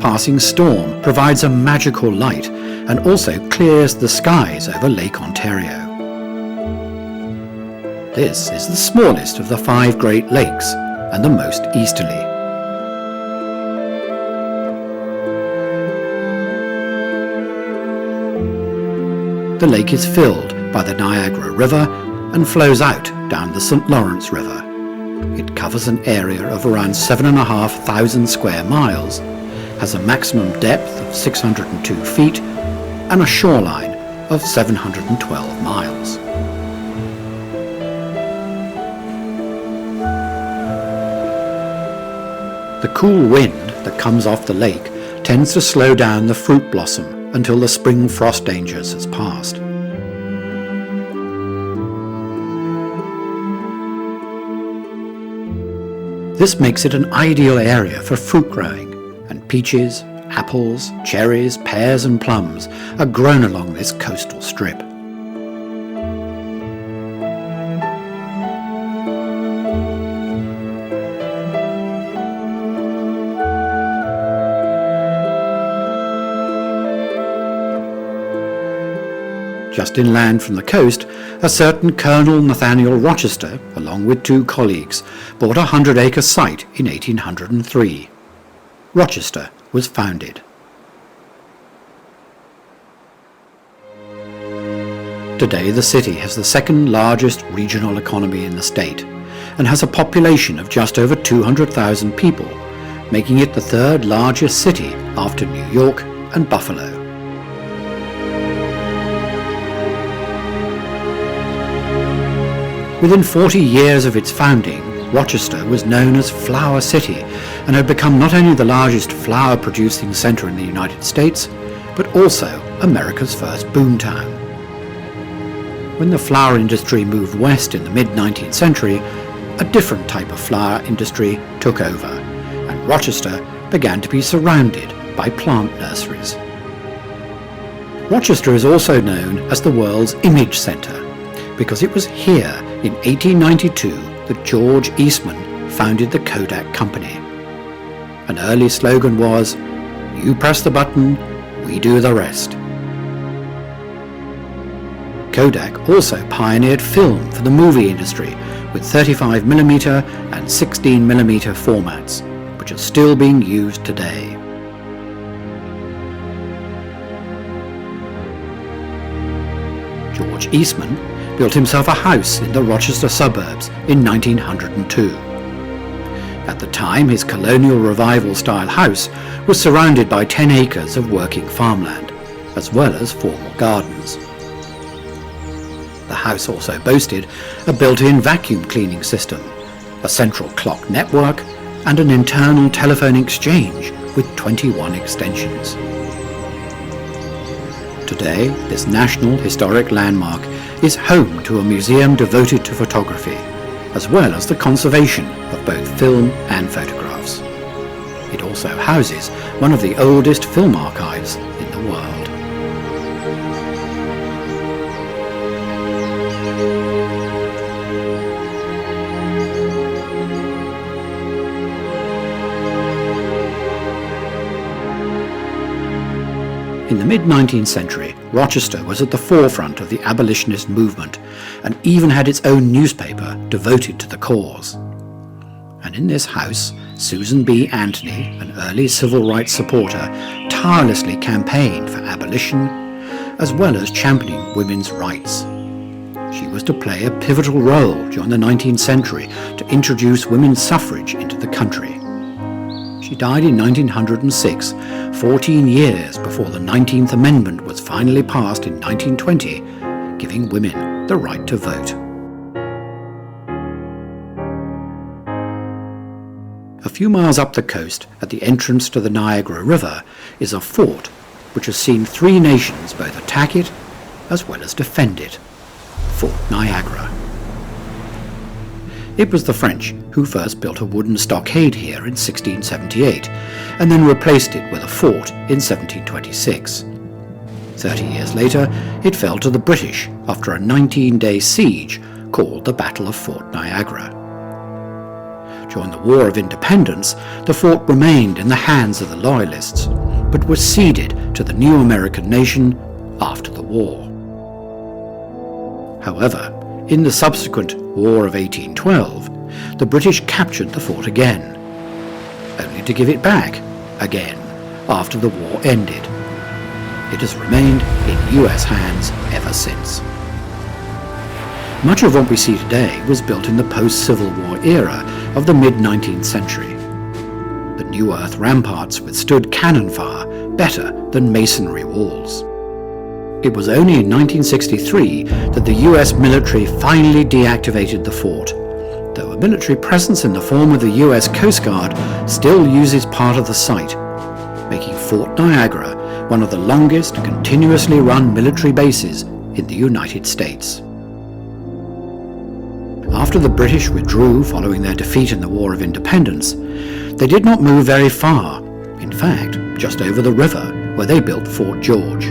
passing storm provides a magical light and also clears the skies over Lake Ontario. This is the smallest of the 5 Great Lakes and the most easterly. The lake is filled by the Niagara River and flows out down the St. Lawrence River. It covers an area of around 7,500 square miles, has a maximum depth of 602 feet and a shoreline of 712 miles. The cool wind that comes off the lake tends to slow down the fruit blossom until the spring frost dangers has passed. This makes it an ideal area for fruit growing, and peaches, apples, cherries, pears and plums are grown along this coastal strip. Just inland from the coast, a certain Colonel Nathaniel Rochester, along with 2 colleagues, bought a 100-acre site in 1803. Rochester was founded. Today the city has the 2nd largest regional economy in the state and has a population of just over 200,000 people, making it the 3rd largest city after New York and Buffalo. Within 40 years of its founding, Rochester was known as Flower City and had become not only the largest flower-producing centre in the United States, but also America's first boomtown. When the flower industry moved west in the mid-19th century, a different type of flower industry took over, and Rochester began to be surrounded by plant nurseries. Rochester is also known as the world's image centre, because it was here in 1892 that George Eastman founded the Kodak Company. An early slogan was, "You press the button, we do the rest." Kodak also pioneered film for the movie industry with 35mm and 16mm formats, which are still being used today. George Eastman built himself a house in the Rochester suburbs in 1902. At the time, his colonial revival-style house was surrounded by 10 acres of working farmland, as well as formal gardens. The house also boasted a built-in vacuum cleaning system, a central clock network, and an internal telephone exchange with 21 extensions. Today, this National Historic Landmark is home to a museum devoted to photography, as well as the conservation of both film and photographs. It also houses one of the oldest film archives in the world. In the mid-19th century, Rochester was at the forefront of the abolitionist movement and even had its own newspaper devoted to the cause. And in this house, Susan B. Anthony, an early civil rights supporter, tirelessly campaigned for abolition as well as championing women's rights. She was to play a pivotal role during the 19th century to introduce women's suffrage into the country. She died in 1906, 14 years before the 19th Amendment was finally passed in 1920, giving women the right to vote. A few miles up the coast, at the entrance to the Niagara River, is a fort which has seen 3 nations both attack it as well as defend it. Fort Niagara. It was the French who first built a wooden stockade here in 1678 and then replaced it with a fort in 1726. 30 years later, it fell to the British after a 19-day siege called the Battle of Fort Niagara. During the War of Independence, the fort remained in the hands of the Loyalists, but was ceded to the new American nation after the war. However, in the subsequent War of 1812, the British captured the fort again, only to give it back again after the war ended. It has remained in US hands ever since. Much of what we see today was built in the post-Civil War era of the mid-19th century. The new earth ramparts withstood cannon fire better than masonry walls. It was only in 1963 that the US military finally deactivated the fort, though a military presence in the form of the US Coast Guard still uses part of the site, making Fort Niagara one of the longest continuously run military bases in the United States. After the British withdrew following their defeat in the War of Independence, they did not move very far, in fact, just over the river, where they built Fort George.